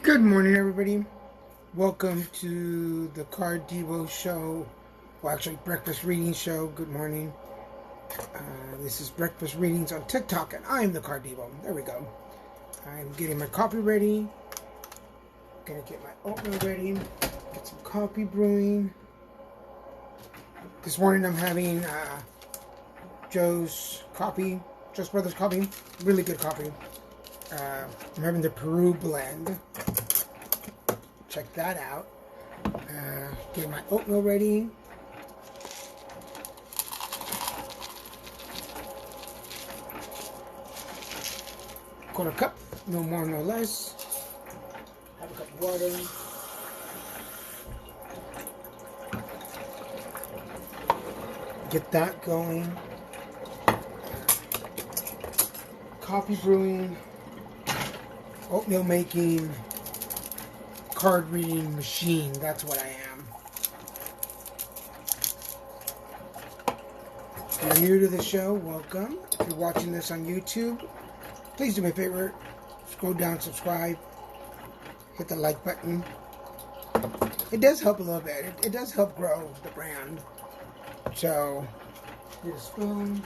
Good morning, everybody. Welcome to the Card Devo show. Well, actually, breakfast reading show. Good morning. This is breakfast readings on TikTok, and I'm the Card Devo. There we go. I'm getting my coffee ready. Gonna get my oatmeal ready. Get some coffee brewing. This morning, I'm having Joe's Brothers coffee. Really good coffee. I'm having the Peru blend. Check that out. Get my oatmeal ready. Quarter cup, no more, no less. Have a cup of water. Get that going. Coffee brewing. Oatmeal making. Card reading machine. That's what I am. If you're new to the show, welcome. If you're watching this on YouTube, please do me a favor. Scroll down, subscribe. Hit the like button. It does help a little bit. It does help grow the brand. So, get a spoon.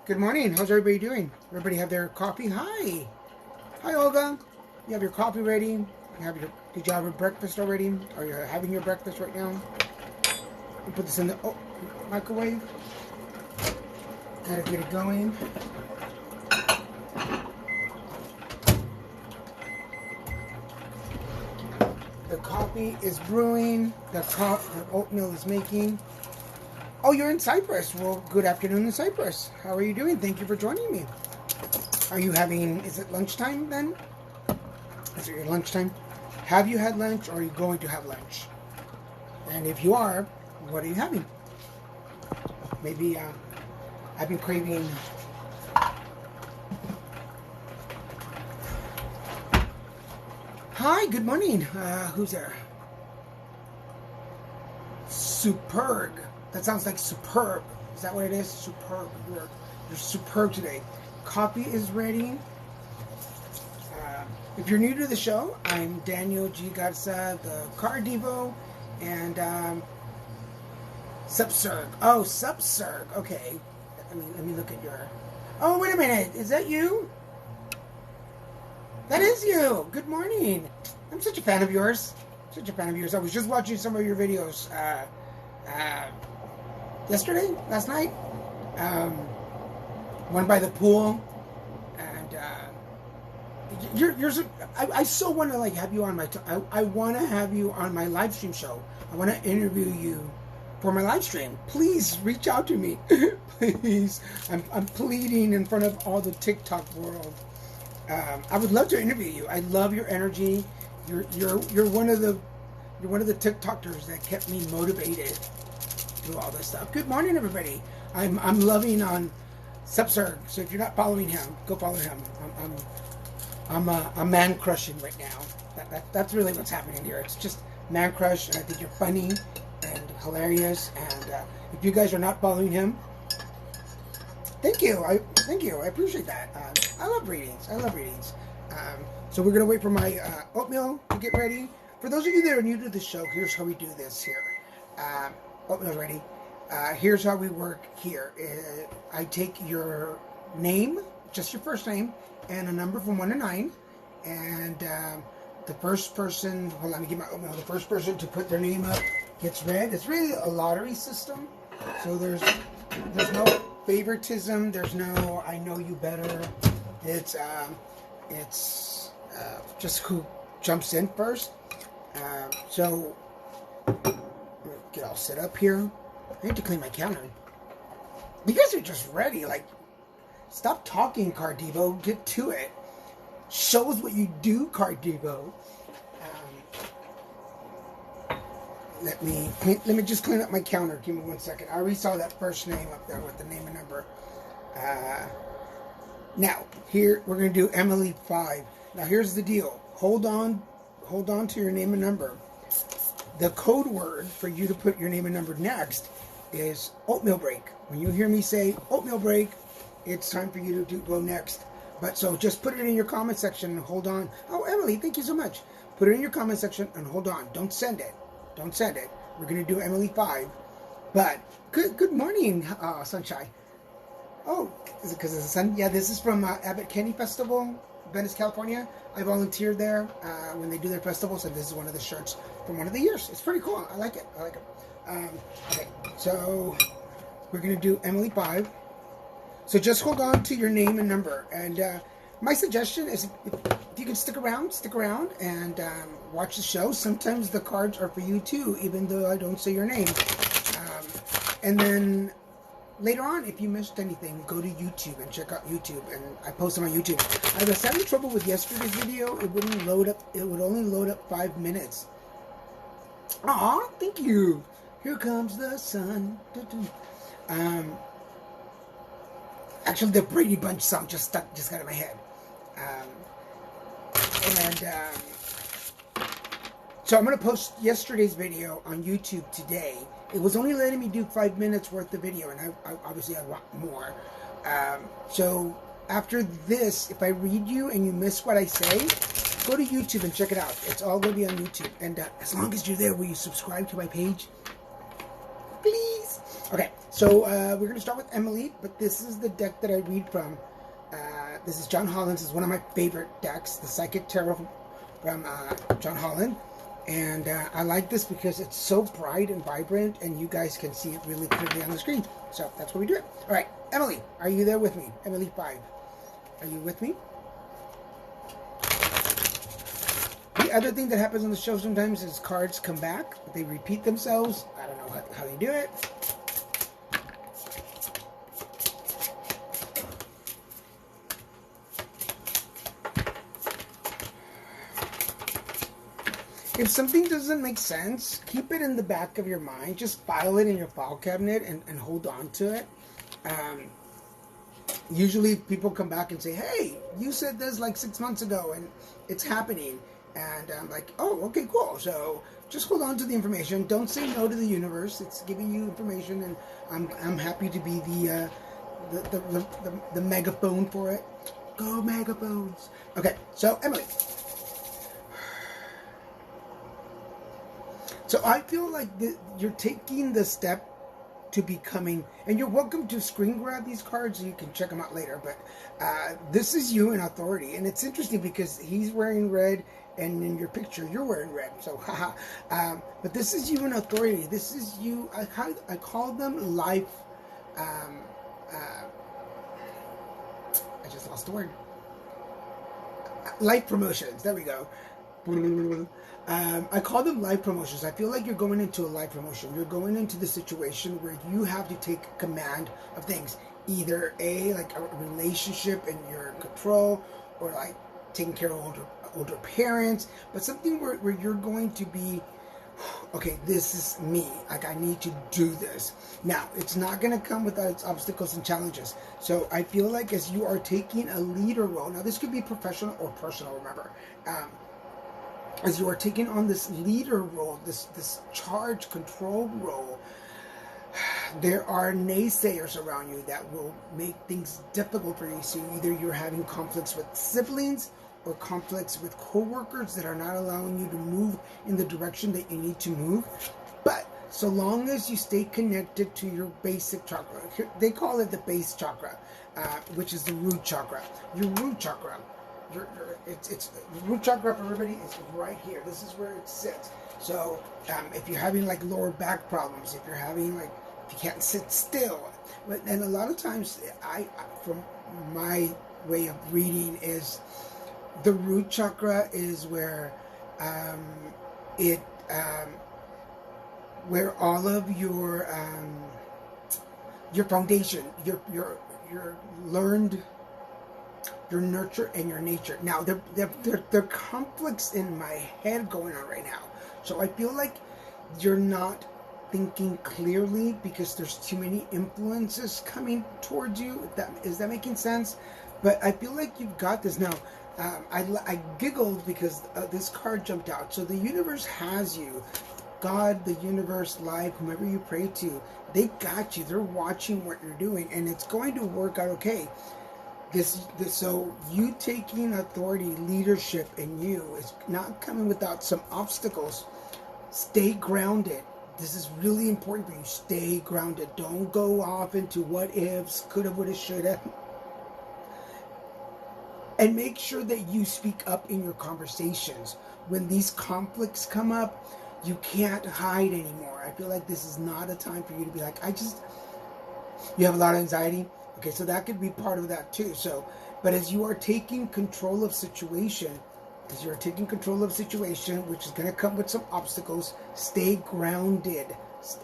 Good morning. How's everybody doing? Everybody have their coffee? Hi. Hi, Olga. You have your coffee ready. Did you have your breakfast already? Are you having your breakfast right now? You put this in the microwave. Gotta get it going. The coffee is brewing. The oatmeal is making. Oh, you're in Cyprus. Well, good afternoon in Cyprus. How are you doing? Thank you for joining me. Are you having, is it lunchtime then? Is it your lunchtime? Have you had lunch or are you going to have lunch? And if you are, what are you having? Maybe I've been craving Hi, good morning. Who's there? Superb. That sounds like superb. Is that what it is? Superb. You're superb today. Coffee is ready. If you're new to the show, I'm Daniel G. Garza, the Card Devo, and Subsurg. Oh, Subsurg. Okay. Let me look at your... Oh, wait a minute. Is that you? That is you. Good morning. I'm such a fan of yours. I was just watching some of your videos last night. One by the pool. I so want to have you on my. I want to have you on my live stream show. I want to interview you for my live stream. Please reach out to me, please. I'm pleading in front of all the TikTok world. I would love to interview you. I love your energy. You're one of the TikTokers that kept me motivated through all this stuff. Good morning, everybody. I'm loving on Subsurg. So if you're not following him, go follow him. I'm man crushing right now. That's really what's happening here. It's just man crush, and I think you're funny and hilarious. And if you guys are not following him, thank you. I appreciate that. I love readings. So we're gonna wait for my oatmeal to get ready. For those of you that are new to the show, here's how we do this here. Oatmeal's ready. Here's how we work here. I take your name, just your first name, and a number from 1 to 9, and the first person, hold on, let me get my oatmeal, the first person to put their name up gets read. It's really a lottery system, so there's no favoritism, there's no I know you better, it's just who jumps in first. So, get all set up here. I need to clean my counter. You guys are just ready, stop talking, Card Devo. Get to it. Show us what you do, Card Devo. Let me just clean up my counter. Give me 1 second. I already saw that first name up there with the name and number. Now, here we're going to do Emily 5. Now, here's the deal. Hold on to your name and number. The code word for you to put your name and number next is oatmeal break. When you hear me say oatmeal break, it's time for you to go next. But so just put it in your comment section and hold on. Oh, Emily, thank you so much. Put it in your comment section and hold on. Don't send it. Don't send it. We're going to do Emily 5. But good morning, Sunshine. Oh, is it because of the sun? Yeah, this is from Abbott Candy Festival, Venice, California. I volunteered there when they do their festivals, and this is one of the shirts from one of the years. It's pretty cool. I like it. Okay, so we're going to do Emily 5. So just hold on to your name and number. And my suggestion is if you can stick around and watch the show. Sometimes the cards are for you too, even though I don't say your name. And then later on, if you missed anything, go to YouTube and check out YouTube. And I post them on YouTube. I was having trouble with yesterday's video. It wouldn't load up. It would only load up 5 minutes. Aw, thank you. Here comes the sun. Actually, the Brady Bunch song just got in my head. So I'm going to post yesterday's video on YouTube today. It was only letting me do 5 minutes worth of video, and I obviously I want more. So after this, if I read you and you miss what I say, go to YouTube and check it out. It's all going to be on YouTube. And as long as you're there, will you subscribe to my page? Please. Okay, so we're going to start with Emily, but this is the deck that I read from. This is John Holland's. This is one of my favorite decks, the Psychic Tarot from John Holland. And I like this because it's so bright and vibrant, and you guys can see it really clearly on the screen. So that's what we do it. All right, Emily, are you there with me? Emily 5. Are you with me? The other thing that happens on the show sometimes is cards come back. They repeat themselves. I don't know how they do it. If something doesn't make sense, keep it in the back of your mind. Just file it in your file cabinet and hold on to it. Usually people come back and say, hey, you said this like 6 months ago and it's happening. And I'm like, oh, okay, cool. So just hold on to the information. Don't say no to the universe. It's giving you information, and I'm happy to be the megaphone for it. Go megaphones. Okay, so Emily. So I feel like you're taking the step to becoming, and you're welcome to screen grab these cards so you can check them out later, but this is you in authority. And it's interesting because he's wearing red, and in your picture you're wearing red, so haha. But this is you in authority. This is you. I call them life, I just lost the word. Life promotions, there we go. I call them life promotions. I feel like you're going into a life promotion. You're going into the situation where you have to take command of things. Either like a relationship and you're in control, or like taking care of older parents, but something where you're going to be, okay, this is me. Like, I need to do this. Now, it's not going to come without its obstacles and challenges. So I feel like as you are taking a leader role, now this could be professional or personal, remember, as you are taking on this leader role, this charge control role, there are naysayers around you that will make things difficult for you. So either you're having conflicts with siblings or conflicts with coworkers that are not allowing you to move in the direction that you need to move. But so long as you stay connected to your basic chakra, they call it the base chakra, which is the root chakra. Your root chakra. It's root chakra for everybody is right here. This is where it sits. So if you're having like lower back problems, if you're having like, if you can't sit still, and a lot of times from my way of reading is the root chakra is where where all of your foundation, your learned, your nurture, and your nature. Now, there are conflicts in my head going on right now. So I feel like you're not thinking clearly because there's too many influences coming towards you. Is that making sense? But I feel like you've got this. Now, I giggled because this card jumped out. So the universe has you. God, the universe, life, whomever you pray to, they got you. They're watching what you're doing, and it's going to work out okay. So you taking authority, leadership in you is not coming without some obstacles. Stay grounded. This is really important for you. Stay grounded. Don't go off into what ifs, coulda, woulda, shoulda. And make sure that you speak up in your conversations. When these conflicts come up, you can't hide anymore. I feel like this is not a time for you to be like, you have a lot of anxiety. Okay, so that could be part of that too. So, but as you are taking control of situation, which is going to come with some obstacles, stay grounded.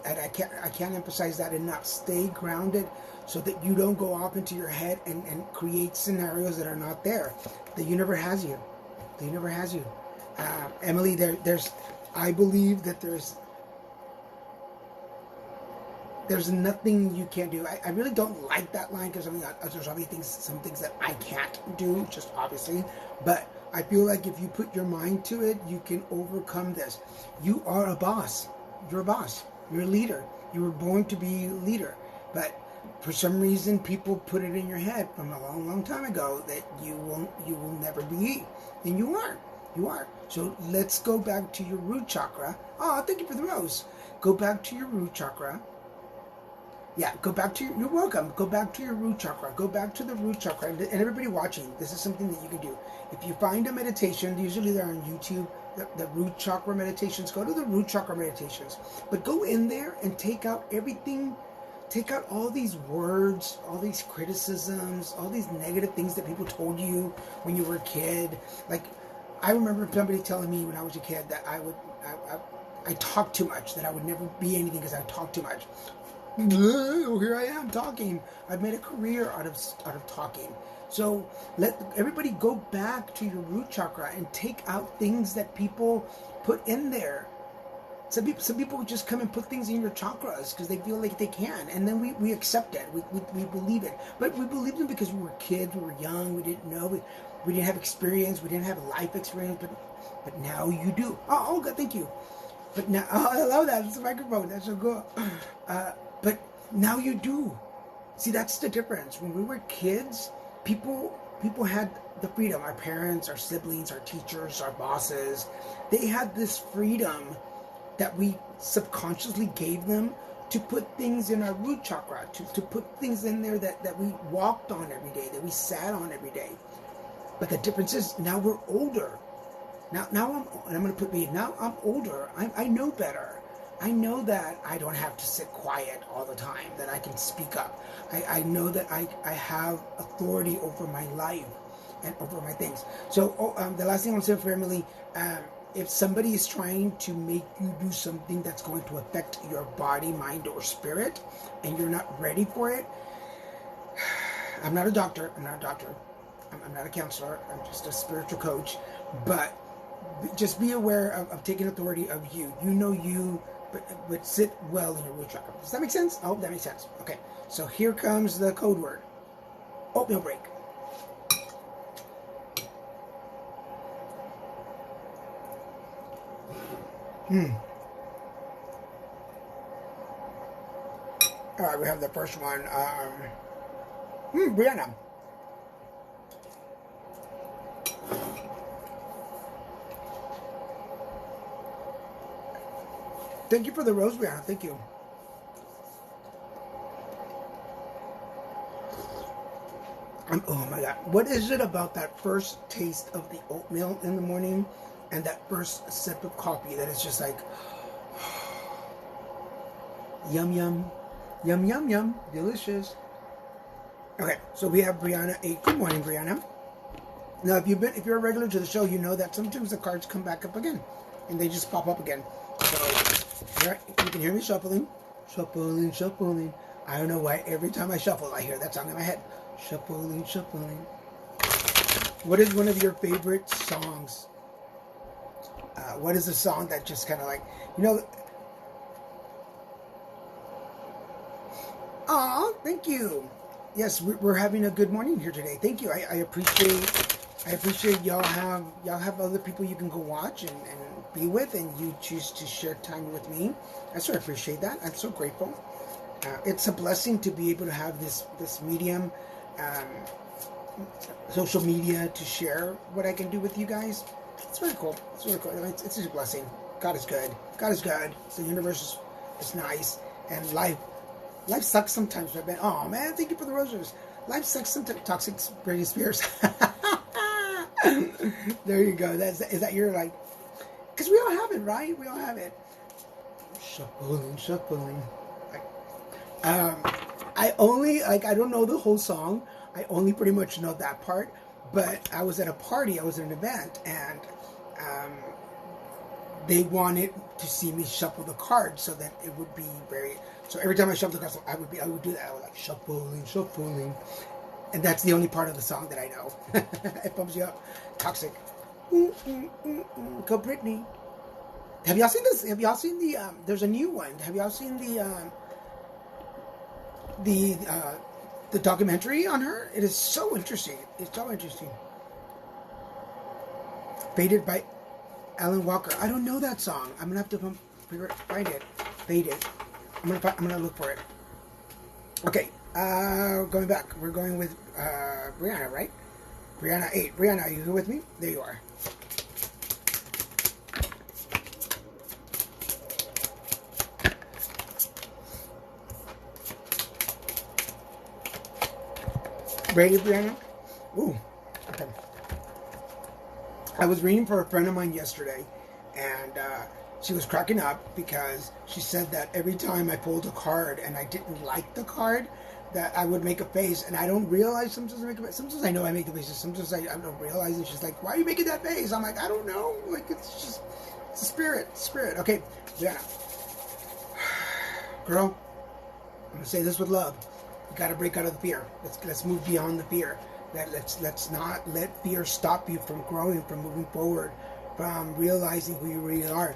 And I can't emphasize that enough. Stay grounded so that you don't go off into your head and create scenarios that are not there. The universe has you. The universe has you. Emily, I believe that there's nothing you can't do. I really don't like that line because there's obviously some things that I can't do, just obviously. But I feel like if you put your mind to it, you can overcome this. You are a boss. You're a boss. You're a leader. You were born to be a leader. But for some reason, people put it in your head from a long, long time ago that you will never be. And you are. You are. So let's go back to your root chakra. Oh, thank you for the rose. Go back to your root chakra. Yeah, you're welcome. Go back to your root chakra. Go back to the root chakra. And everybody watching, this is something that you can do. If you find a meditation, usually they're on YouTube, the root chakra meditations, go to the root chakra meditations. But go in there and take out everything, take out all these words, all these criticisms, all these negative things that people told you when you were a kid. Like, I remember somebody telling me when I was a kid that I talked too much, that I would never be anything because I talked too much. Here I am talking. I've made a career out of talking. So let everybody go back to your root chakra and take out things that people put in there. Some people just come and put things in your chakras because they feel like they can, and then we accept it. We believe it, but we believe them because we were kids, we were young, we didn't know, we didn't have experience, we didn't have life experience, but now you do. Oh, good, thank you. But now, I love that. It's a microphone. That's so cool. But now you do. See, that's the difference. When we were kids, people had the freedom. Our parents, our siblings, our teachers, our bosses, they had this freedom that we subconsciously gave them to put things in our root chakra, to put things in there that we walked on every day, that we sat on every day. But the difference is now we're older. Now I'm older. I know better. I know that I don't have to sit quiet all the time, that I can speak up. I know that I have authority over my life and over my things. So the last thing I want to say for Emily, if somebody is trying to make you do something that's going to affect your body, mind, or spirit, and you're not ready for it, I'm not a doctor. I'm not a counselor. I'm just a spiritual coach. But just be aware of taking authority of you. You know you, but sit well in your root chakra. Does that make sense? I hope that makes sense. Okay, so here comes the code word. Oatmeal break. All right, we have the first one. Brianna. Thank you for the rose, Brianna. Thank you. Oh my God. What is it about that first taste of the oatmeal in the morning and that first sip of coffee that is just like, yum, yum, yum, yum, yum, delicious. Okay, so we have Brianna 8. Good morning, Brianna. Now, if you're a regular to the show, you know that sometimes the cards come back up again and they just pop up again. So here, you can hear me shuffling. I don't know why every time I shuffle, I hear that song in my head. Shuffling. What is one of your favorite songs? What is a song that just kind of like, Oh, thank you. Yes, we're having a good morning here today. Thank you. I appreciate y'all have other people you can go watch and be with, and you choose to share time with me. I so appreciate that. I'm so grateful. It's a blessing to be able to have this medium social media to share what I can do with you guys. It's really cool. It's really cool. It's just a blessing. God is good. God is good. The universe is nice. And life sucks sometimes. But oh man, thank you for the roses. Life sucks sometimes. Toxic Britney Spears. There you go. Is that your like? Because we all have it, right? We all have it. Shuffling. I only I don't know the whole song. I only pretty much know that part. But I was at a party. I was at an event, and they wanted to see me shuffle the cards so that it would be very. So every time I shuffle the cards, I would do that. I was like shuffling, and that's the only part of the song that I know. It pumps you up. Toxic. Go Britney. Have y'all seen this? Have y'all seen the? There's a new one. Have y'all seen the documentary on her? It is so interesting. It's so interesting. Faded by Alan Walker. I don't know that song. I'm gonna have to find it. Faded. I'm gonna look for it. Okay. Going back. We're going with Brianna, right? Brianna 8. Brianna, are you here with me? There you are. Ready, Brianna? Ooh. Okay. I was reading for a friend of mine yesterday, and she was cracking up because she said that every time I pulled a card and I didn't like the card, that I would make a face, and I don't realize sometimes I make a face. Sometimes I know I make the faces. Sometimes I don't realize it. She's like, "Why are you making that face?" I'm like, "I don't know. Like it's a spirit. Spirit." Okay, Brianna, girl, I'm gonna say this with love. You got to break out of the fear. Let's move beyond the fear. Let's not let fear stop you from growing, from moving forward, from realizing who you really are.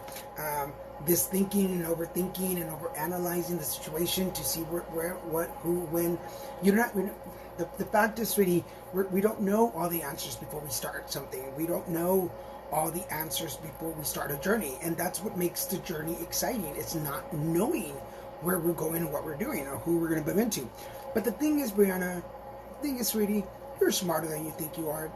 This thinking and overthinking and overanalyzing the situation to see where, what, who, when. You're not. The fact is, sweetie, we don't know all the answers before we start something. We don't know all the answers before we start a journey, and that's what makes the journey exciting. It's not knowing where we're going and what we're doing or who we're going to bump into. But the thing is, Brianna, sweetie, you're smarter than you think you are.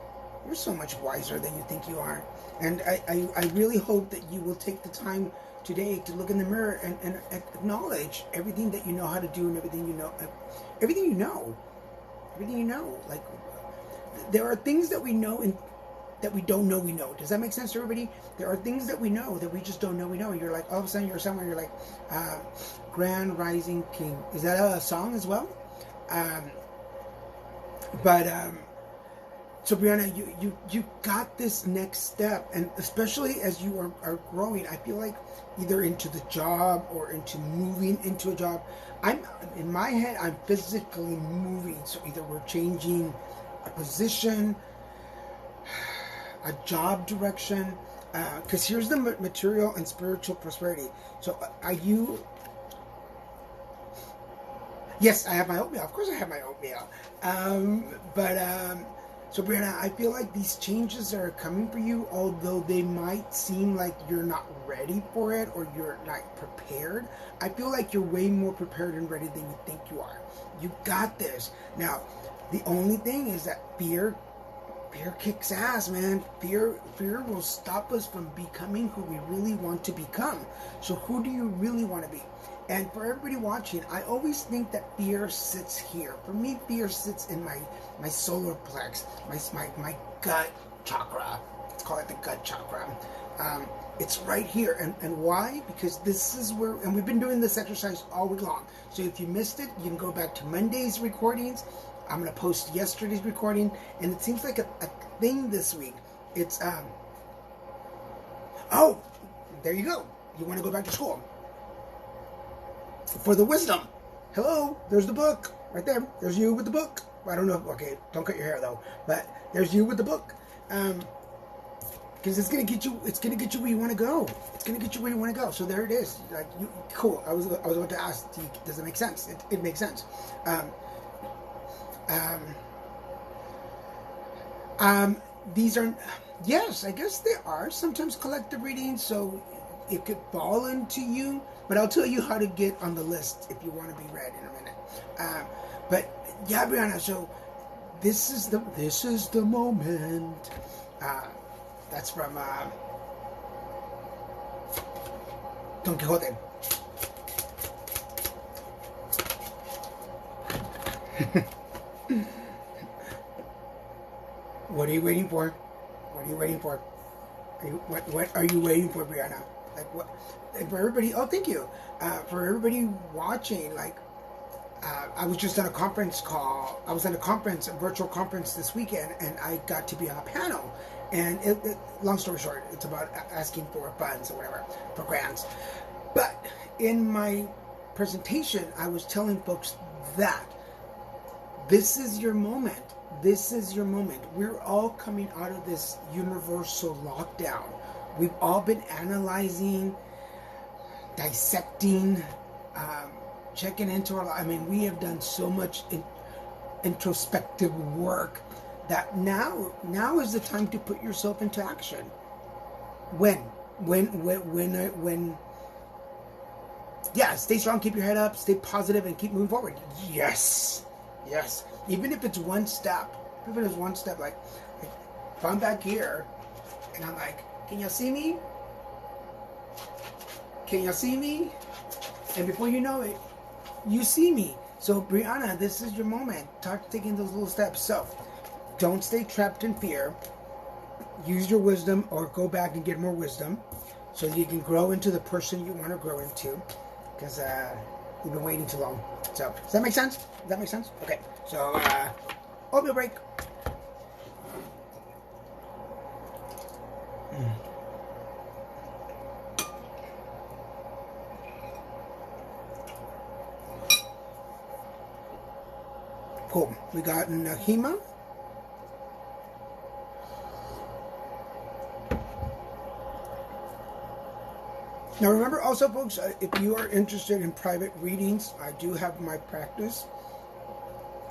You're so much wiser than you think you are. And I really hope that you will take the time today to look in the mirror and acknowledge everything that you know how to do and everything you know. Like, there are things that we know and that we don't know we know. Does that make sense to everybody? There are things that we know that we just don't know we know. And you're like, all of a sudden you're somewhere, you're like, Grand Rising King. Is that a song as well? So Brianna, you got this next step, and especially as you are growing, I feel like either into the job or into moving into a job. In my head, I'm physically moving. So either we're changing a position, a job direction, because here's the material and spiritual prosperity. So are you? Yes, I have my oatmeal. Of course I have my oatmeal. So Brianna, I feel like these changes are coming for you, although they might seem like you're not ready for it or you're not prepared. I feel like you're way more prepared and ready than you think you are. You got this. Now, the only thing is that fear kicks ass, man. Fear will stop us from becoming who we really want to become. So who do you really want to be? And for everybody watching, I always think that fear sits here. For me, fear sits in my solar plex, my gut chakra. Let's call it the gut chakra. It's right here. And why? Because this is where, and we've been doing this exercise all week long. So if you missed it, you can go back to Monday's recordings. I'm going to post yesterday's recording. And it seems like a thing this week. It's, oh, there you go. You want to go back to school. For the wisdom. Hello, there's the book. Right there. There's you with the book. I don't know. Okay, don't cut your hair though. But there's you with the book. Because it's gonna get you where you want to go. It's gonna get you where you want to go. So there it is. Like, cool. I was about to ask, does it make sense? It makes sense. These are, yes, I guess there are sometimes collective readings, so it could fall into you. But I'll tell you how to get on the list if you want to be read in a minute. But yeah, Brianna, so this is the moment. That's from Don Quixote. What are you waiting for? What are you waiting for? What are you waiting for, Brianna? Like what? Like for everybody. Oh, thank you. For everybody watching, like. I was just on a conference call. I was at a virtual conference this weekend, and I got to be on a panel. And long story short, it's about asking for funds or whatever, for grants. But in my presentation, I was telling folks that this is your moment. This is your moment. We're all coming out of this universal lockdown. We've all been analyzing, dissecting, checking into our life. I mean, we have done so much introspective work that now is the time to put yourself into action. When yeah, stay strong, keep your head up, stay positive, and keep moving forward. Yes. Even if it's one step, like if I'm back here and I'm like, can y'all see me? Can y'all see me? And before you know it, you see me. So Brianna, this is your moment. Start taking those little steps. So don't stay trapped in fear. Use your wisdom, or go back and get more wisdom, so you can grow into the person you want to grow into. Because you've been waiting too long. So does that make sense? Okay. So oatmeal break. Cool. We got Nahima. Now remember also, folks, if you are interested in private readings, I do have my practice.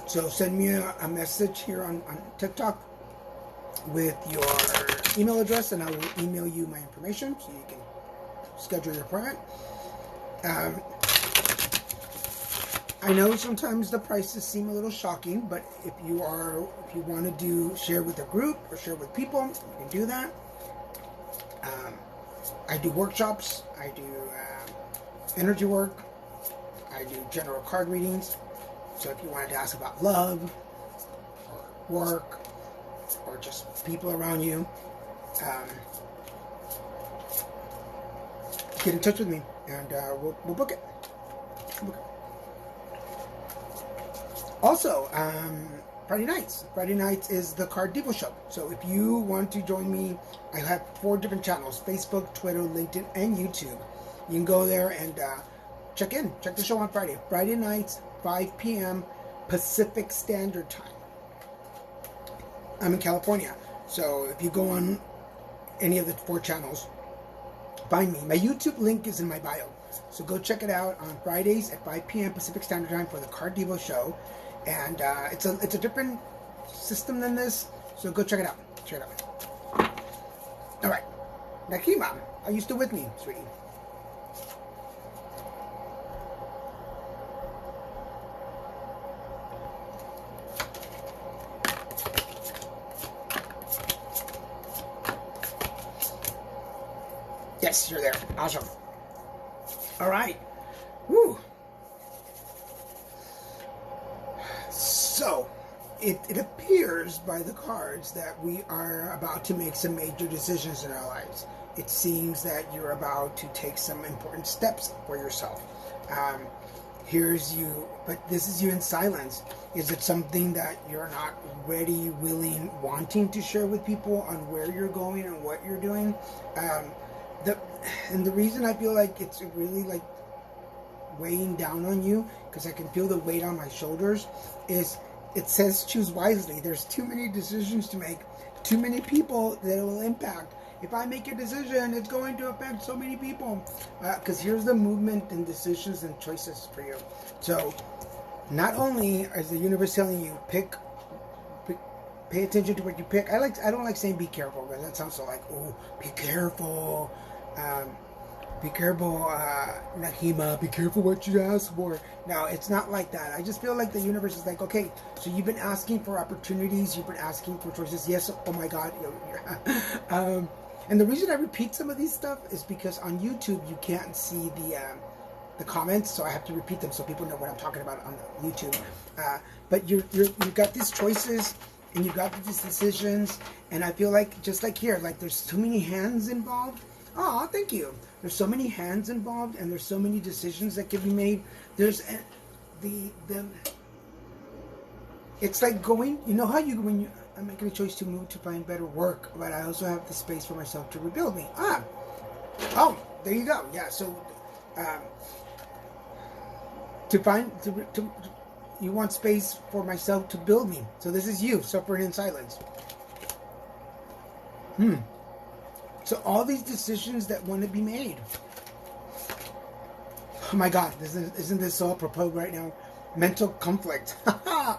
So send me a message here on TikTok with your email address, and I will email you my information so you can schedule your appointment. I know sometimes the prices seem a little shocking, but if you want to share with a group or share with people, you can do that. I do workshops, I do energy work, I do general card readings. So if you wanted to ask about love, or work, or just people around you, get in touch with me, and we'll book it. Also, Friday nights is the Card Devo Show. So if you want to join me, I have 4 different channels: Facebook, Twitter, LinkedIn, and YouTube. You can go there and check the show on Friday nights, 5 p.m. Pacific Standard Time. I'm in California, so if you go on any of the 4 channels, find me. My YouTube link is in my bio, so go check it out on Fridays at 5 p.m. Pacific Standard Time for the Card Devo Show. And it's a different system than this, so go check it out. All right, Nakima, are you still with me, sweetie? Yes, you're there. Awesome. All right. Woo. So, it appears by the cards that we are about to make some major decisions in our lives. It seems that you're about to take some important steps for yourself. Here's you, but this is you in silence. Is it something that you're not ready, willing, wanting to share with people on where you're going and what you're doing? And the reason I feel like it's really like weighing down on you, because I can feel the weight on my shoulders, is it says choose wisely. There's too many decisions to make, too many people that it will impact. If I make a decision, it's going to affect so many people. Because here's the movement and decisions and choices for you. So not only is the universe telling you pay attention to what you pick. I don't like saying be careful, because that sounds so like, oh, be careful. Be careful, Nahima. Be careful what you ask for. No, it's not like that. I just feel like the universe is like, okay, so you've been asking for opportunities. You've been asking for choices. Yes, oh my God. And the reason I repeat some of these stuff is because on YouTube, you can't see the comments, so I have to repeat them so people know what I'm talking about on YouTube. But you've got these choices and you've got these decisions, and I feel like, just like here, like there's too many hands involved. Oh, thank you. There's so many hands involved, and there's so many decisions that can be made. There's it's like going, you know how you, when you, I'm making a choice to move to find better work, but I also have the space for myself to rebuild me. Oh, there you go. Yeah, so you want space for myself to build me. So this is you suffering in silence. So all these decisions that want to be made. Oh my God, isn't this so apropos right now? Mental conflict. Oh.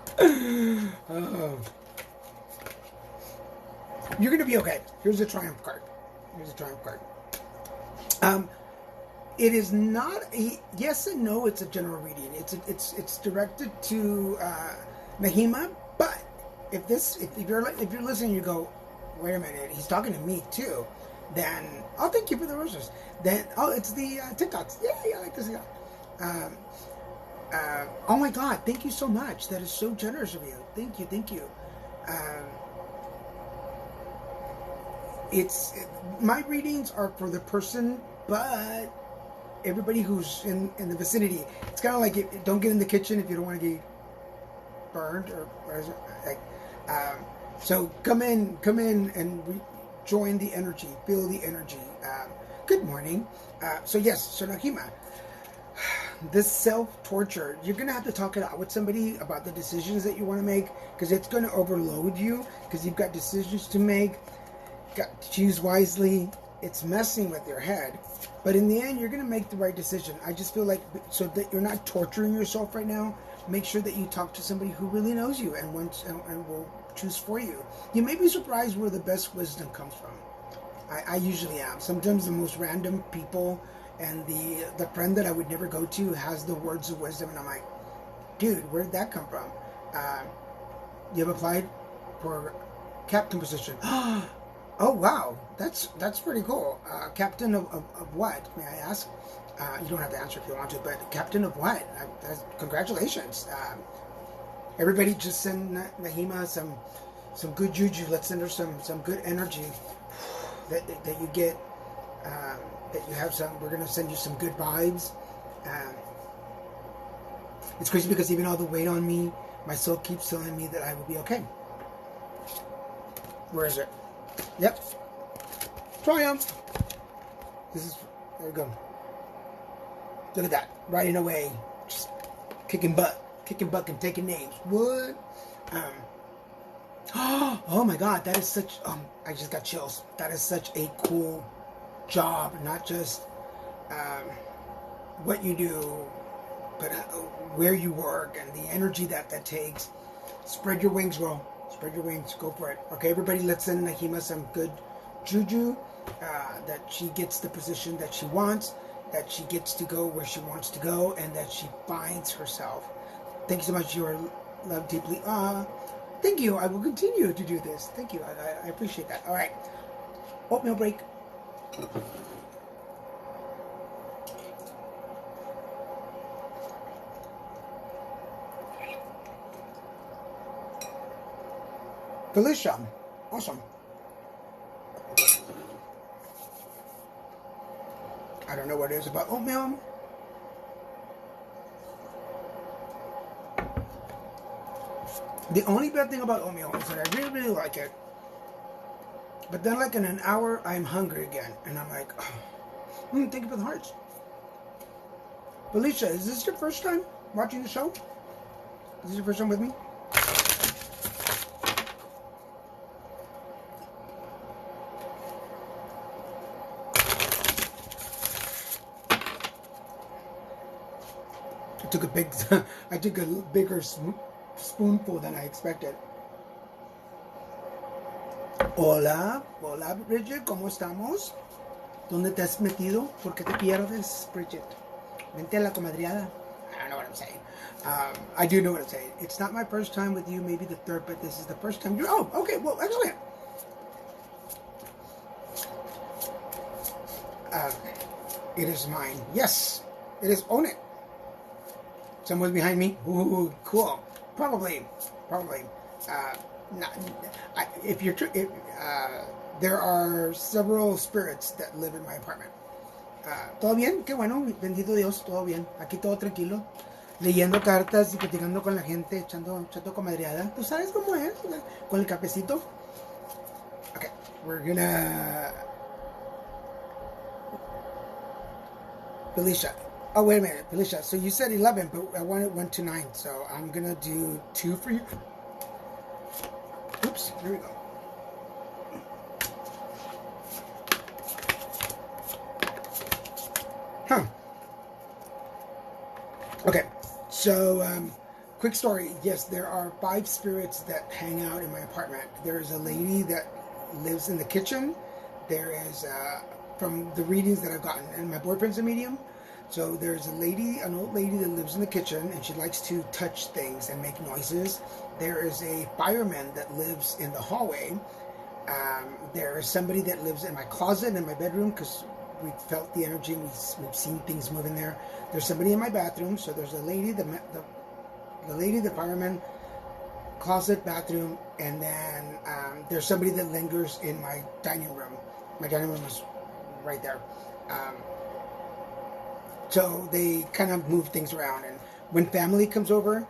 You're going to be okay. Here's a triumph card. It is not a yes and no. It's a general reading. It's directed to Nahima. But if you're listening, you go, wait a minute, he's talking to me too. Then thank you for the roses. Then it's the TikToks. Yay, I like this. Oh my God, thank you so much. That is so generous of you. Thank you. My readings are for the person, but everybody who's in the vicinity. It's kind of like don't get in the kitchen if you don't want to get burned or like. So come in and join the energy, feel the energy. Good morning. So Nahima, this self-torture, you're going to have to talk it out with somebody about the decisions that you want to make, because it's going to overload you, because you've got decisions to make. Got to choose wisely. It's messing with your head. But in the end, you're going to make the right decision. I just feel like, so that you're not torturing yourself right now, make sure that you talk to somebody who really knows you and will choose for you. You may be surprised where the best wisdom comes from. I usually am. Sometimes the most random people, and the friend that I would never go to has the words of wisdom, and I'm like, dude, where did that come from? You have applied for captain position. Oh wow, that's pretty cool. Captain of what, may I ask? You don't have to answer if you want to, but captain of what? Congratulations. Everybody just send Nahima some good juju. Let's send her some good energy that you get, that you have some. We're going to send you some good vibes. It's crazy because even all the weight on me, my soul keeps telling me that I will be okay. Where is it? Yep. Triumph. There you go. Look at that. Riding away. Just kicking butt and taking names. What? Oh my God, that is such, I just got chills. That is such a cool job. Not just what you do, but where you work and the energy that takes. Spread your wings, bro. Spread your wings. Go for it. Okay, everybody, let's send Nahima some good juju, that she gets the position that she wants, that she gets to go where she wants to go, and that she finds herself. Thank you so much. You are loved deeply. Thank you. I will continue to do this. Thank you. I appreciate that. All right. Oatmeal break. Delicious. Awesome. I don't know what it is about oatmeal. The only bad thing about oatmeal is that I really, really like it. But then like in an hour, I'm hungry again. And I'm like, thank you for the hearts. Felicia, is this your first time watching the show? Is this your first time with me? I took a bigger spoonful than I expected. Hola, Bridget, ¿cómo estamos? ¿Dónde te has metido? ¿Por qué te pierdes, Bridget? Vente a la comadreada. I don't know what I'm saying. I do know what I'm saying. It's not my first time with you, maybe the third, but this is the first time. Oh, okay, well, excellent. It is mine. Yes, it is. Own it. Someone's behind me. Ooh, cool. Probably. Not, there are several spirits that live in my apartment. ¿Todo bien? Qué bueno, bendito Dios, todo bien. Aquí todo tranquilo. Leyendo cartas y platicando con la gente, echando comadreada. ¿Tú sabes cómo es? Con el cafecito. Okay, we're gonna... Felicia. Oh, wait a minute, Felicia. So you said 11, but I wanted 1 to 9, so I'm gonna do 2 for you. Oops, here we go. Huh. Okay, so quick story. Yes, there are 5 spirits that hang out in my apartment. There is a lady that lives in the kitchen. There is, from the readings that I've gotten, and my boyfriend's a medium, so there's a lady, an old lady that lives in the kitchen, and she likes to touch things and make noises. There is a fireman that lives in the hallway. There is somebody that lives in my closet in my bedroom, because we felt the energy, we've seen things move in there. There's somebody in my bathroom, so there's a lady, the lady, the fireman, closet, bathroom, and then there's somebody that lingers in my dining room. My dining room is right there. So they kind of move things around, and when family comes over,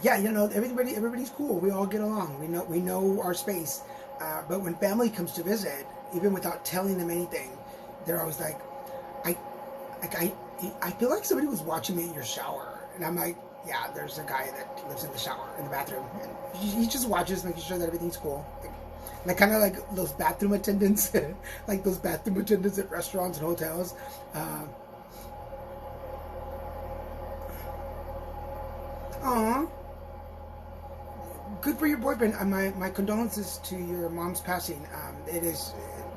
yeah, you know, everybody's cool. We all get along. We know our space. But when family comes to visit, even without telling them anything, they're always like, I feel like somebody was watching me in your shower. And I'm like, yeah, there's a guy that lives in the shower, in the bathroom. And he just watches, making sure that everything's cool. Like kind of like those bathroom attendants, like those bathroom attendants at restaurants and hotels. Aw. Good for your boyfriend. My condolences to your mom's passing.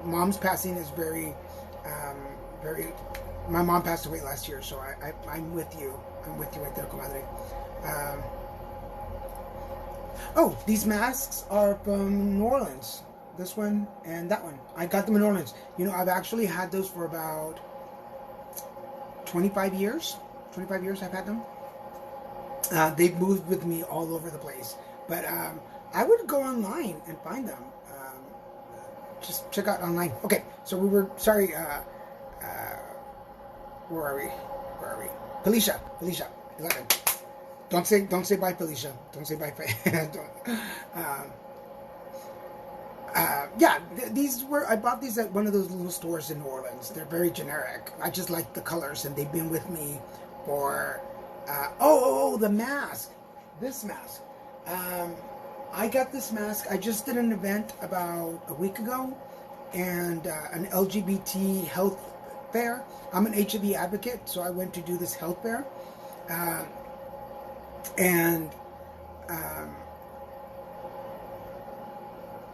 Mom's passing is very... my mom passed away last year, so I'm with you. I'm with you right there, comadre. Oh, these masks are from New Orleans. This one and that one. I got them in New Orleans. You know, I've actually had those for about 25 years. 25 years I've had them. They've moved with me all over the place. But I would go online and find them. Just check out online. Okay, so we were... Sorry, where are we? Felicia, 11. Don't say bye, Felicia. Don't say bye. Yeah, I bought these at one of those little stores in New Orleans. They're very generic. I just like the colors, and they've been with me for... the mask. This mask. I got this mask. I just did an event about a week ago, and an LGBT health fair. I'm an HIV advocate, so I went to do this health fair.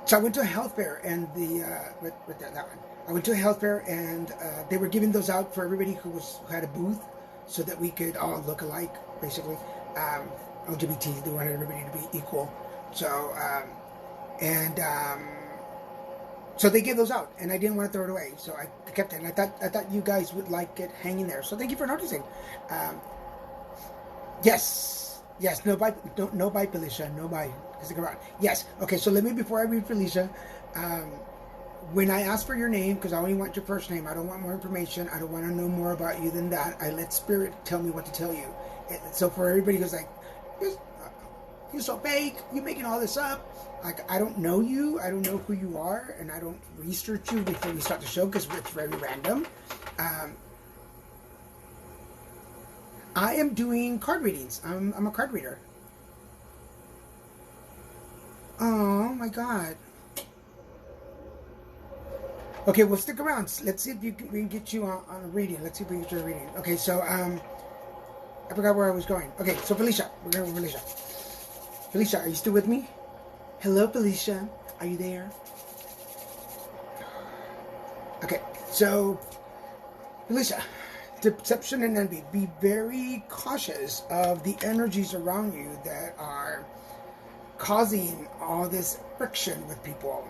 So I went to a health fair, and I went to a health fair, and they were giving those out for everybody who had a booth, so that we could all look alike, basically. LGBT, they wanted everybody to be equal. So, so they gave those out, and I didn't want to throw it away, so I kept it. And I thought you guys would like it hanging there. So thank you for noticing. Yes, no bye, Felicia, no bye. Stick around. Yes, okay. So before I read Felicia, when I ask for your name, because I only want your first name, I don't want more information. I don't want to know more about you than that. I let Spirit tell me what to tell you. So for everybody who's like, you're so fake, you're making all this up. Like, I don't know you, I don't know who you are, and I don't research you before we start the show because it's very random. I am doing card readings. I'm a card reader. Oh my God. Okay, well, stick around. Let's see if we can get you on a reading. Let's see if we can get you a reading. Okay, so I forgot where I was going. Okay, so Felicia, we're going with Felicia. Felicia, are you still with me? Hello, Felicia. Are you there? Okay, so Felicia, deception and envy. Be very cautious of the energies around you that are causing all this friction with people.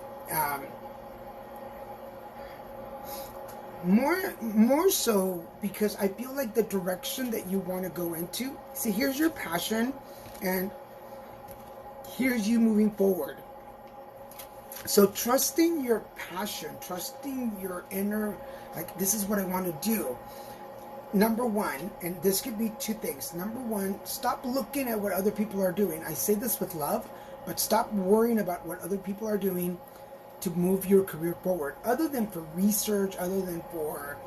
More so because I feel like the direction that you want to go into. See, here's your passion, and here's you moving forward. So trusting your passion, trusting your inner, like, this is what I want to do. Number one, and this could be two things. Number one, stop looking at what other people are doing. I say this with love, but stop worrying about what other people are doing to move your career forward. Other than for research, other than for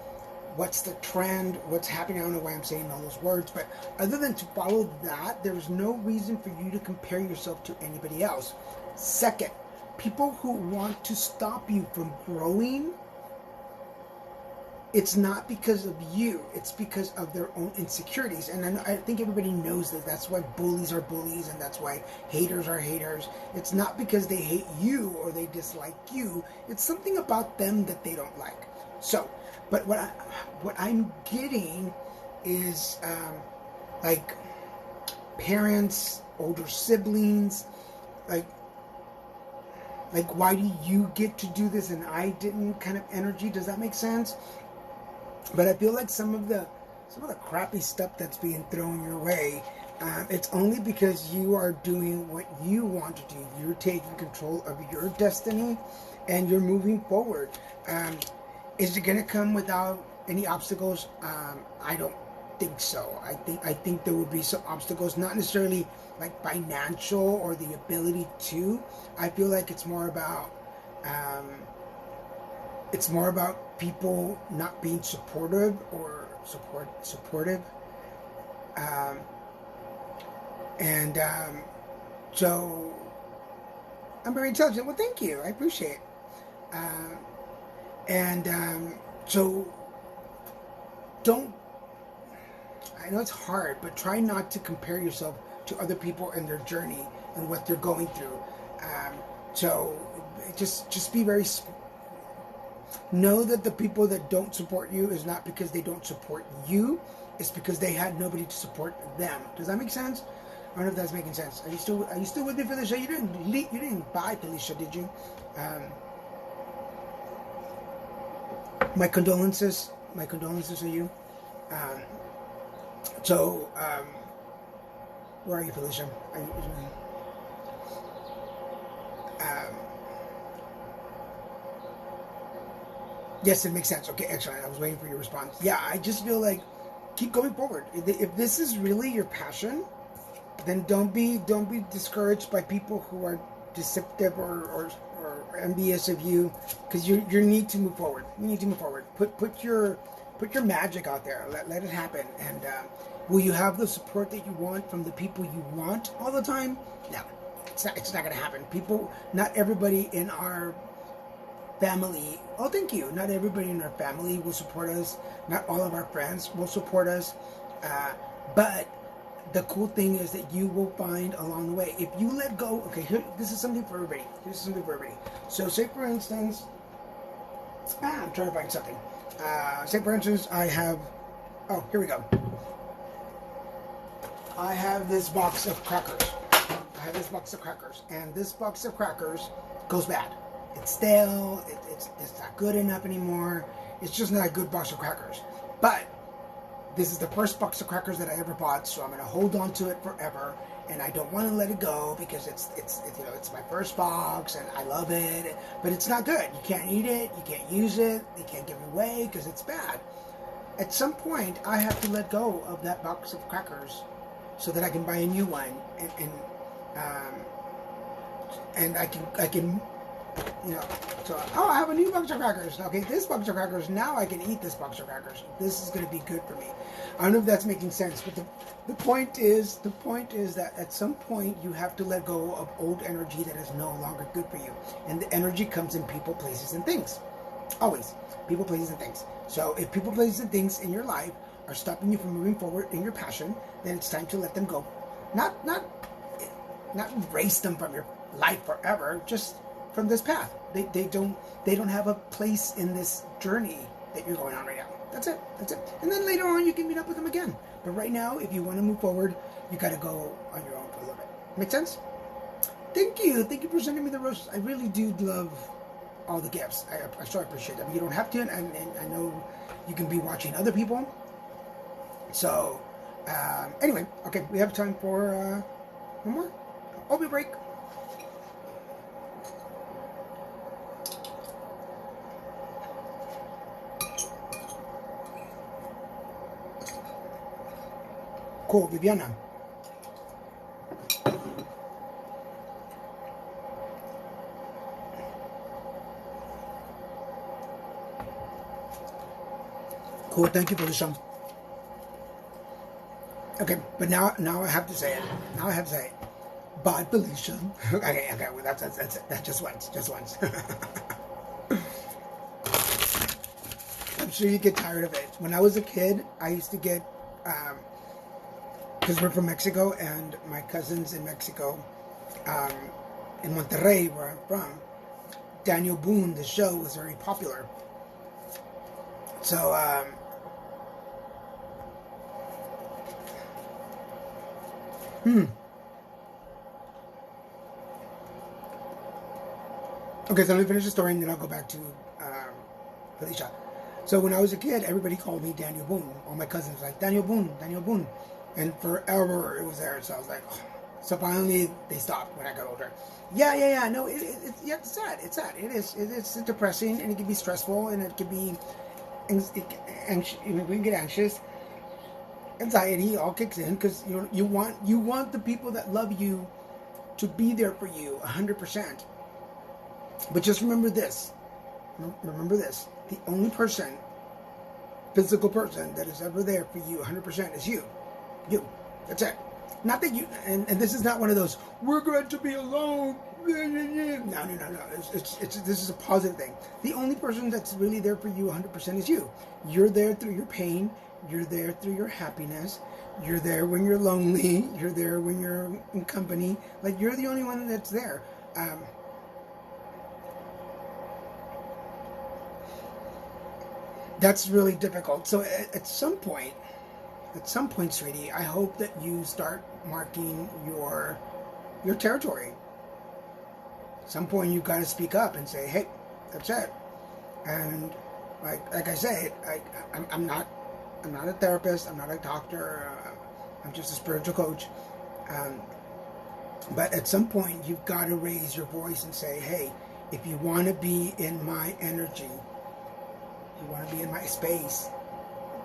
what's the trend, what's happening. I don't know why I'm saying all those words, but other than to follow that, there's no reason for you to compare yourself to anybody else. Second, people who want to stop you from growing, it's not because of you, it's because of their own insecurities. And I think everybody knows that. That's why bullies are bullies, and that's why haters are haters. It's not because they hate you or they dislike you. It's something about them that they don't like. So, but what I'm getting is like parents, older siblings, like why do you get to do this and I didn't, kind of energy. Does that make sense? But I feel like some of the crappy stuff that's being thrown your way, it's only because you are doing what you want to do. You're taking control of your destiny, and you're moving forward. Is it going to come without any obstacles? I don't think so. I think there will be some obstacles, not necessarily like financial or the ability to. I feel like it's more about people not being supportive or supportive. So I'm very intelligent. Well, thank you. I appreciate it. So don't, I know it's hard, but try not to compare yourself to other people and their journey and what they're going through. So just be very, know that the people that don't support you is not because they don't support you, it's because they had nobody to support them. Does that make sense? I don't know if that's making sense. Are you still with me, Felicia? You didn't buy Felicia, did you? My condolences to you. Where are you, Felicia? Yes, it makes sense. Okay, excellent. I was waiting for your response. Yeah, I just feel like keep going forward. If this is really your passion, then don't be discouraged by people who are deceptive or envious of you, because you need to move forward. You need to move forward. Put your magic out there. Let it happen. And will you have the support that you want from the people you want all the time? No, it's not going to happen. Not everybody in our family. Oh, thank you. Not everybody in our family will support us. Not all of our friends will support us. But the cool thing is that you will find along the way. If you let go, okay, this is something for everybody. So say for instance, I'm trying to find something. Say for instance, here we go. I have this box of crackers. And this box of crackers goes bad. It's stale, it's not good enough anymore. It's just not a good box of crackers. But this is the first box of crackers that I ever bought, so I'm going to hold on to it forever, and I don't want to let it go because it's my first box and I love it, but it's not good. You can't eat it, you can't use it, you can't give it away because it's bad. At some point, I have to let go of that box of crackers so that I can buy a new one, and I can. So I have a new box of crackers. Okay, this box of crackers, now I can eat this box of crackers. This is going to be good for me. I don't know if that's making sense, but the point is that at some point you have to let go of old energy that is no longer good for you. And the energy comes in people, places, and things. Always. People, places, and things. So if people, places, and things in your life are stopping you from moving forward in your passion, then it's time to let them go. Not erase them from your life forever, just from this path. They don't have a place in this journey that you're going on right now. That's it. That's it. And then later on, you can meet up with them again. But right now, if you want to move forward, you got to go on your own for a little bit. Make sense? Thank you. Thank you for sending me the roses. I really do love all the gifts. I sure appreciate them. You don't have to, and I know you can be watching other people. So, anyway, okay, we have time for one more. Obi break. Cool, Viviana. Cool, thank you for the song. Okay, but now I have to say it. Now I have to say it. Bye, Felicia. Okay, well, that's it. That's just once. I'm sure you get tired of it. When I was a kid, I used to get, because we're from Mexico, and my cousins in Mexico, in Monterrey, where I'm from, Daniel Boone, the show, was very popular. So, Okay, so let me finish the story and then I'll go back to Felicia. So when I was a kid, everybody called me Daniel Boone. All my cousins were like, Daniel Boone, Daniel Boone. And forever it was there. So I was like, oh. So finally they stopped when I got older. Yeah. No, it's sad. It's sad. It is. It's depressing and it can be stressful and it can be anxious. We can get anxious. Anxiety all kicks in because you want the people that love you to be there for you 100%. But just remember this. Remember this. The only physical person that is ever there for you 100% is you. You. That's it. Not that you, and this is not one of those, we're going to be alone. No. This is a positive thing. The only person that's really there for you 100% is you. You're there through your pain. You're there through your happiness. You're there when you're lonely. You're there when you're in company. Like, you're the only one that's there. That's really difficult. So at some point, sweetie, I hope that you start marking your territory. At some point, you've got to speak up and say, "Hey, that's it." And like I say, I'm not a therapist. I'm not a doctor. I'm just a spiritual coach. But at some point, you've got to raise your voice and say, "Hey, if you want to be in my energy, you want to be in my space,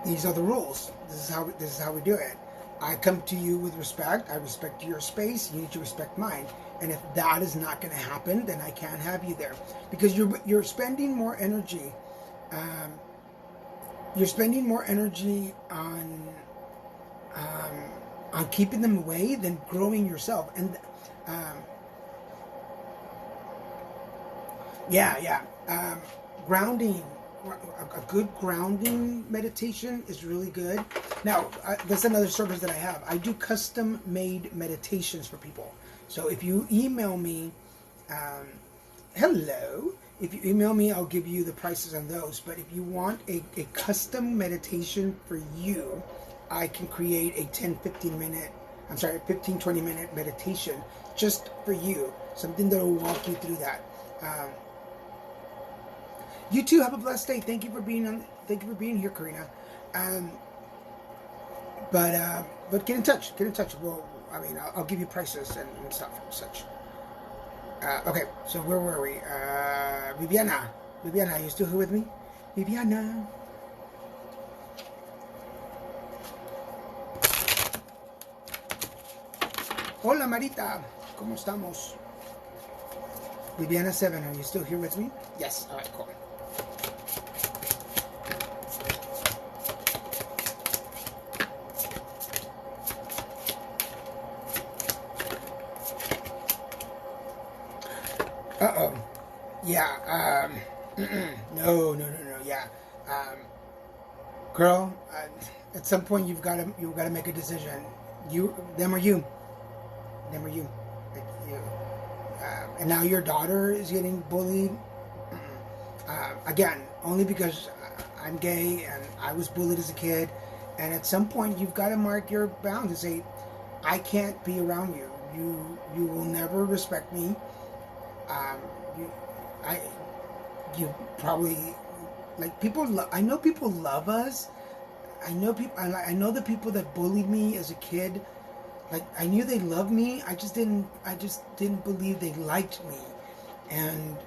these are the rules. This is how we do it. I come to you with respect. I respect your space. You need to respect mine. And if that is not going to happen, then I can't have you there because you're spending more energy. You're spending more energy on keeping them away than growing yourself. And grounding. A good grounding meditation is really good. Now, that's another service that I have. I do custom-made meditations for people. So if you email me, hello. If you email me, I'll give you the prices on those. But if you want a custom meditation for you, I can create a 15-20-minute meditation just for you. Something that will walk you through that. You too, have a blessed day. Thank you for being here, Karina. But get in touch. Well, I'll give you prices and stuff and such. Okay, so where were we? Viviana, are you still here with me? Viviana. Hola, Marita. ¿Cómo estamos? Viviana 7, are you still here with me? Yes. All right, cool. Uh-oh. Yeah, no, yeah. Girl, at some point you've got to make a decision. Them or you. And now your daughter is getting bullied. Again, only because I'm gay and I was bullied as a kid. And at some point, you've got to mark your bounds and say, I can't be around you. You will never respect me. Um, you, you probably, like, people. I know people love us. I know people. I know the people that bullied me as a kid. Like, I knew they loved me. I just didn't believe they liked me. And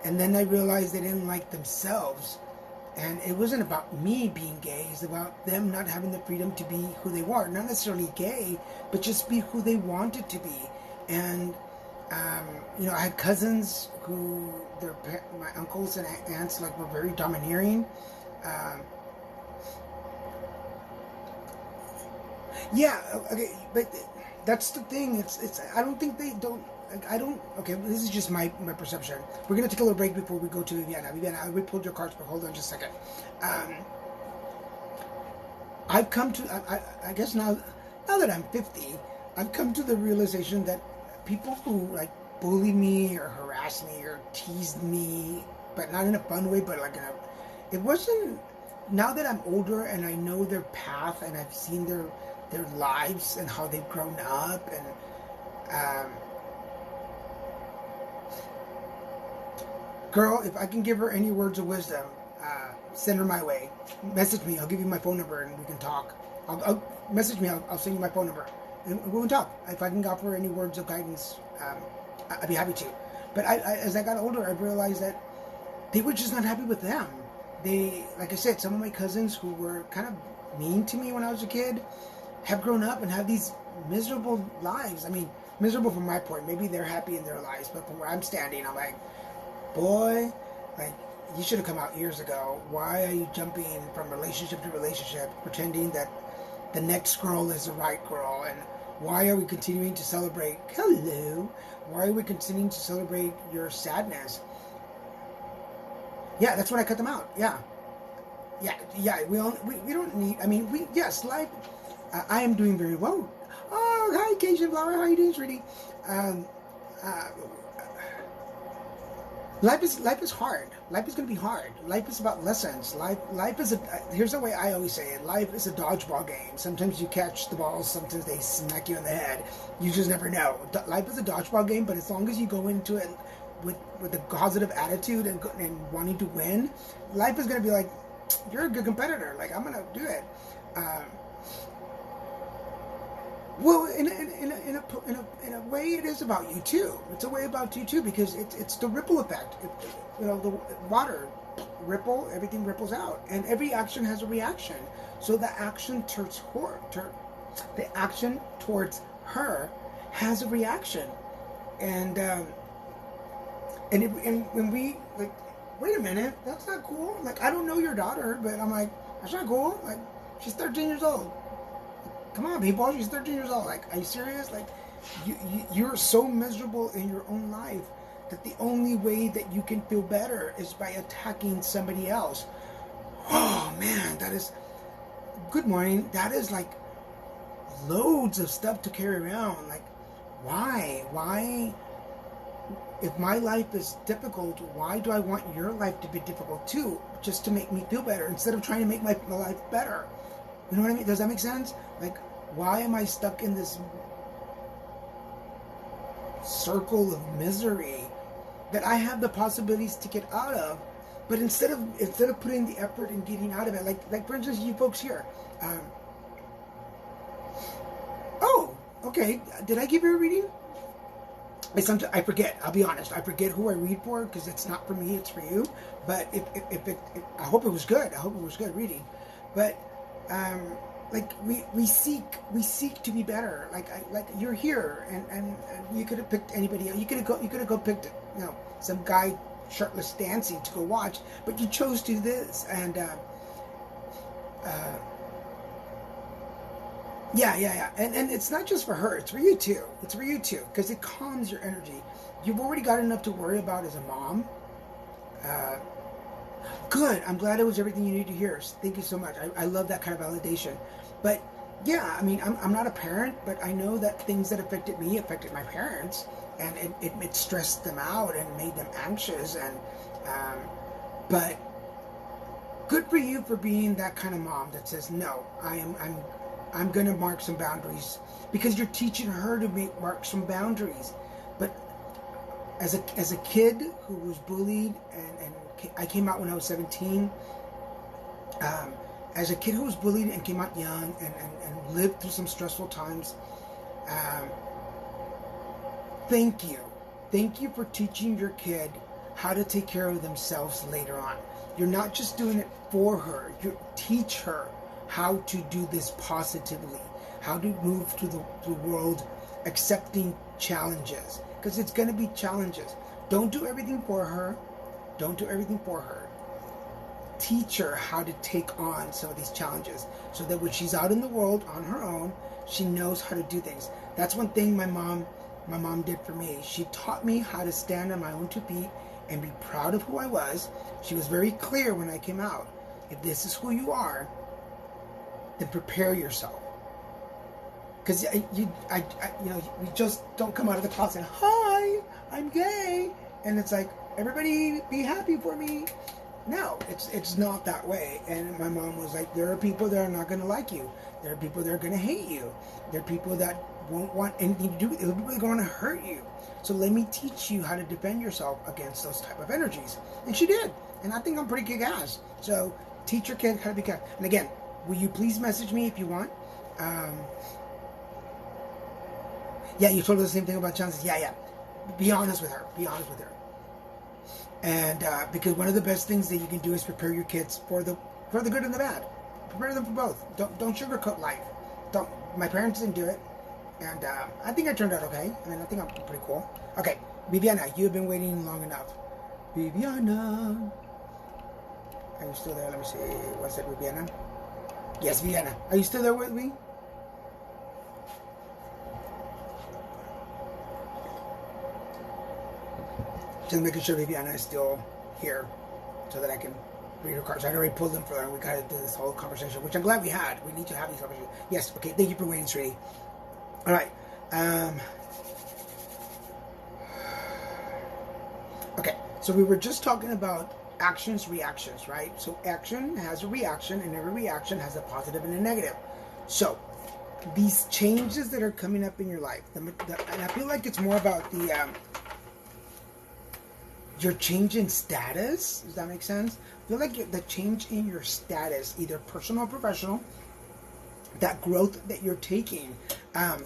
then I realized they didn't like themselves. And it wasn't about me being gay. It's about them not having the freedom to be who they were. Not necessarily gay, but just be who they wanted to be. And, I had cousins who, my uncles and aunts, like, were very domineering. Yeah, okay, but that's the thing. It's. I don't think they don't. Okay, this is just my perception. We're gonna take a little break before we go to Viviana. Viviana, I pulled your cards, but hold on just a second. I've come to. I guess now that I'm 50, I've come to the realization that people who, like, bully me or harass me or teased me, but not in a fun way, but like it wasn't. Now that I'm older and I know their path and I've seen their lives and how they've grown up, and girl, if I can give her any words of wisdom, send her my way. Message me. I'll give you my phone number and we can talk. I'll message me. I'll send you my phone number and we can talk. If I can offer any words of guidance, I'd be happy to. But as I got older, I realized that they were just not happy with them. They, like I said, some of my cousins who were kind of mean to me when I was a kid have grown up and have these miserable lives. I mean, miserable from my point. Maybe they're happy in their lives, but from where I'm standing, I'm like, boy, like, you should have come out years ago. Why are you jumping from relationship to relationship, pretending that the next girl is the right girl? And why are we continuing to celebrate? Hello. Why are we continuing to celebrate your sadness? Yeah, that's when I cut them out. Yeah. We don't need. I mean, life. I am doing very well. Oh, hi, Keisha Flower. How are you doing, sweetie? Life is hard. Life is going to be hard. Life is about lessons. Life is here's the way I always say it. Life is a dodgeball game. Sometimes you catch the balls. Sometimes they smack you in the head. You just never know. Life is a dodgeball game, but as long as you go into it with a positive attitude and wanting to win, life is going to be like, you're a good competitor. Like, I'm going to do it. Well, in a way, it is about you too. It's a way about you too, because it's the ripple effect. The water ripple, everything ripples out, and every action has a reaction. So the action towards her has a reaction, and when we, like, wait a minute, that's not cool. Like, I don't know your daughter, but I'm like, that's not cool. Like, she's 13 years old. Come on, people, she's 13 years old. Like, are you serious? Like, you're so miserable in your own life that the only way that you can feel better is by attacking somebody else. Oh, man, that is... Good morning. That is, like, loads of stuff to carry around. Like, why? Why... If my life is difficult, why do I want your life to be difficult too? Just to make me feel better, instead of trying to make my life better. You know what I mean? Does that make sense? Like, why am I stuck in this circle of misery that I have the possibilities to get out of? But instead of putting the effort in getting out of it, like for instance, you folks here. Oh, okay. Did I give you a reading? I forget. I'll be honest. I forget who I read for, because it's not for me. It's for you. But if I hope it was good. I hope it was good reading. But like we seek to be better. Like you're here, and you could have picked anybody else. You could have go picked some guy shirtless dancing to go watch, but you chose to do this, and yeah, and it's not just for her, it's for you too. It's for you too, because it calms your energy. You've already got enough to worry about as a mom. Good. I'm glad it was everything you needed to hear. Thank you so much. I love that kind of validation. But yeah, I mean, I'm not a parent, but I know that things that affected me affected my parents, and it stressed them out and made them anxious. And but good for you for being that kind of mom that says, no, I'm going to mark some boundaries, because you're teaching her to mark some boundaries. But as a kid who was bullied, and I came out when I was 17, as a kid who was bullied and came out young and lived through some stressful times, thank you. Thank you for teaching your kid how to take care of themselves later on. You're not just doing it for her. You teach her how to do this positively, how to move through the world accepting challenges, because it's going to be challenges. Don't do everything for her. Don't do everything for her. Teach her how to take on some of these challenges, so that when she's out in the world on her own, she knows how to do things. That's one thing my mom did for me. She taught me how to stand on my own 2 feet and be proud of who I was. She was very clear when I came out. If this is who you are, then prepare yourself. Because we just don't come out of the closet, hi, I'm gay, and it's like, everybody be happy for me. No, it's not that way. And my mom was like, there are people that are not going to like you. There are people that are going to hate you. There are people that won't want anything to do with you. There are people that are going to hurt you. So let me teach you how to defend yourself against those type of energies. And she did. And I think I'm pretty kick-ass. So teach your kid how to be kick-ass. And again, will you please message me if you want? Yeah, you told her the same thing about chances. Yeah. Be honest with her. Be honest with her. And because one of the best things that you can do is prepare your kids for the good and the bad. Prepare them for both. Don't sugarcoat life. My parents didn't do it, and I think I turned out okay. I mean, I think I'm pretty cool. Okay, Viviana, you've been waiting long enough. Viviana, are you still there? Let me see. What's it, Viviana? Yes, Viviana. Are you still there with me? Just making sure Viviana is still here so that I can read her cards. I already pulled them for her. We got to do this whole conversation, which I'm glad we had. We need to have these conversations. Yes, okay. Thank you for waiting, sweetie. All right. Okay, so we were just talking about actions, reactions, right? So action has a reaction, and every reaction has a positive and a negative. So these changes that are coming up in your life, and I feel like it's more about your change in status. Does that make sense? I feel like the change in your status, either personal or professional, that growth that you're taking, I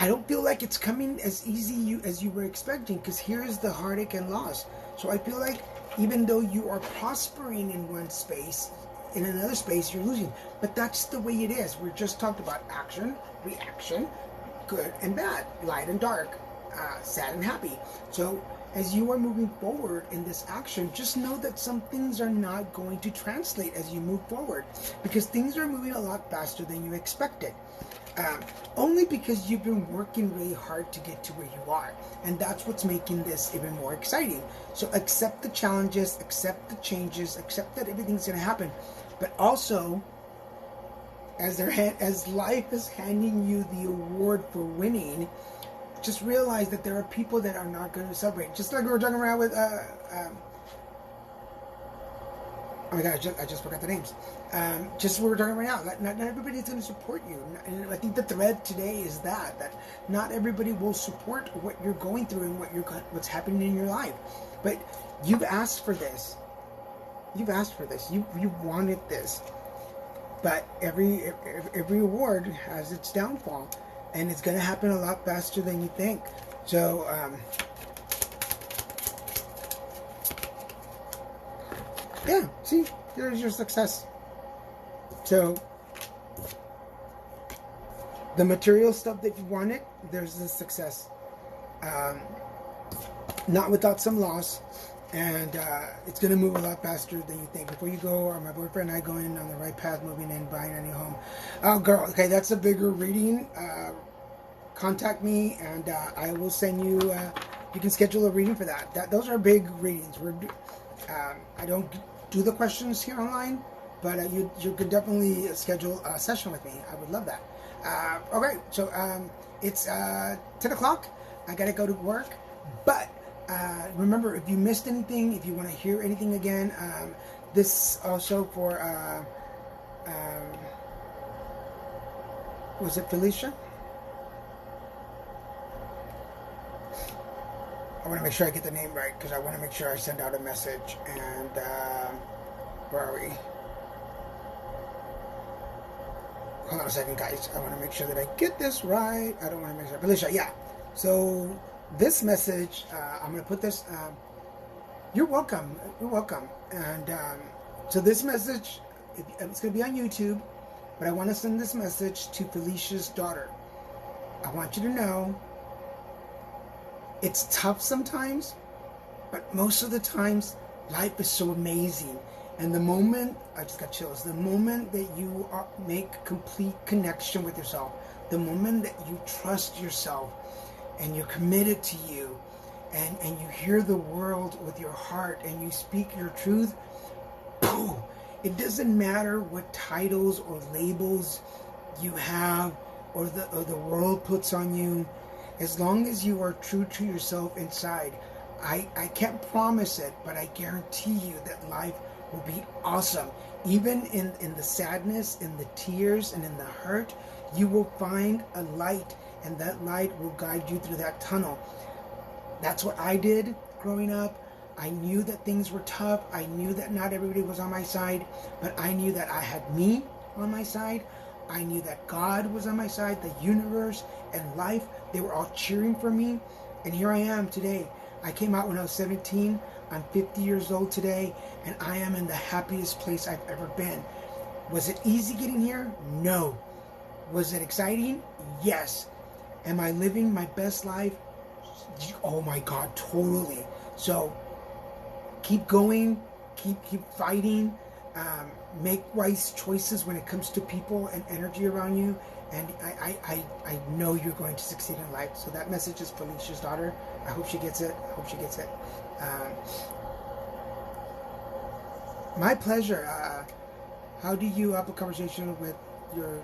don't feel like it's coming as easy as you were expecting, because here's the heartache and loss. So I feel like even though you are prospering in one space, in another space you're losing. But that's the way it is. We just talked about action, reaction, good and bad, light and dark, sad and happy. So as you are moving forward in this action, just know that some things are not going to translate as you move forward, because things are moving a lot faster than you expected. Only because you've been working really hard to get to where you are. And that's what's making this even more exciting. So accept the challenges, accept the changes, accept that everything's going to happen. But also, as life is handing you the award for winning, just realize that there are people that are not going to celebrate. Just like we were talking around with, oh my God, I just forgot the names. Just what we're talking about now. Not everybody's going to support you. And I think the thread today is that not everybody will support what you're going through and what's happening in your life. But you've asked for this. You've asked for this. You wanted this. But every award has its downfall. And it's going to happen a lot faster than you think. So, yeah, see, there's your success. So, the material stuff that you wanted, there's the success. Not without some loss. And it's going to move a lot faster than you think. Before you go, or my boyfriend and I going on the right path, moving in, buying a new home. Oh, girl, okay, that's a bigger reading. Contact me, and I will send you. You can schedule a reading for that. Those are big readings. I don't do the questions here online, but you could definitely schedule a session with me. I would love that. Okay, so it's 10 o'clock. I gotta go to work, but. Remember, if you missed anything, if you want to hear anything again, this also for, was it Felicia? I want to make sure I get the name right because I want to make sure I send out a message. And where are we? Hold on a second, guys. I want to make sure that I get this right. I don't want to make sure. Felicia, yeah. So this message, I'm going to put this. You're welcome. You're welcome. And so this message, it's going to be on YouTube, but I want to send this message to Felicia's daughter. I want you to know it's tough sometimes, but most of the times life is so amazing. And the moment, I just got chills, the moment that you make complete connection with yourself, the moment that you trust yourself and you're committed to you, and you hear the world with your heart and you speak your truth, poof, it doesn't matter what titles or labels you have or the world puts on you. As long as you are true to yourself inside, I can't promise it, but I guarantee you that life will be awesome. Even in the sadness, in the tears, and in the hurt, you will find a light, and that light will guide you through that tunnel. That's what I did growing up. I knew that things were tough. I knew that not everybody was on my side, but I knew that I had me on my side. I knew that God was on my side, the universe and life. They were all cheering for me. And here I am today. I came out when I was 17. I'm 50 years old today, and I am in the happiest place I've ever been. Was it easy getting here? No. Was it exciting? Yes. Am I living my best life? Oh my God, totally. So keep going, keep fighting, make wise choices when it comes to people and energy around you, and I know you're going to succeed in life. So that message is Felicia's daughter. I hope she gets it. I hope she gets it. My pleasure. How do you have a conversation with your...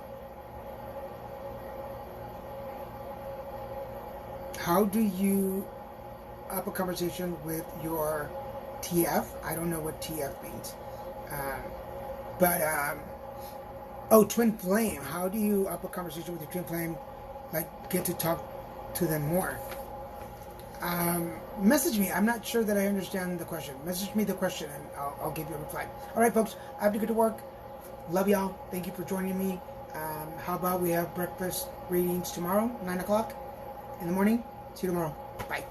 How do you up a conversation with your TF? I don't know what TF means. Oh, twin flame. How do you up a conversation with your twin flame? Like, get to talk to them more. Message me. I'm not sure that I understand the question. Message me the question and I'll give you a reply. All right, folks. I have to get to work. Love y'all. Thank you for joining me. How about we have breakfast readings tomorrow, 9 o'clock in the morning? See you tomorrow. Bye.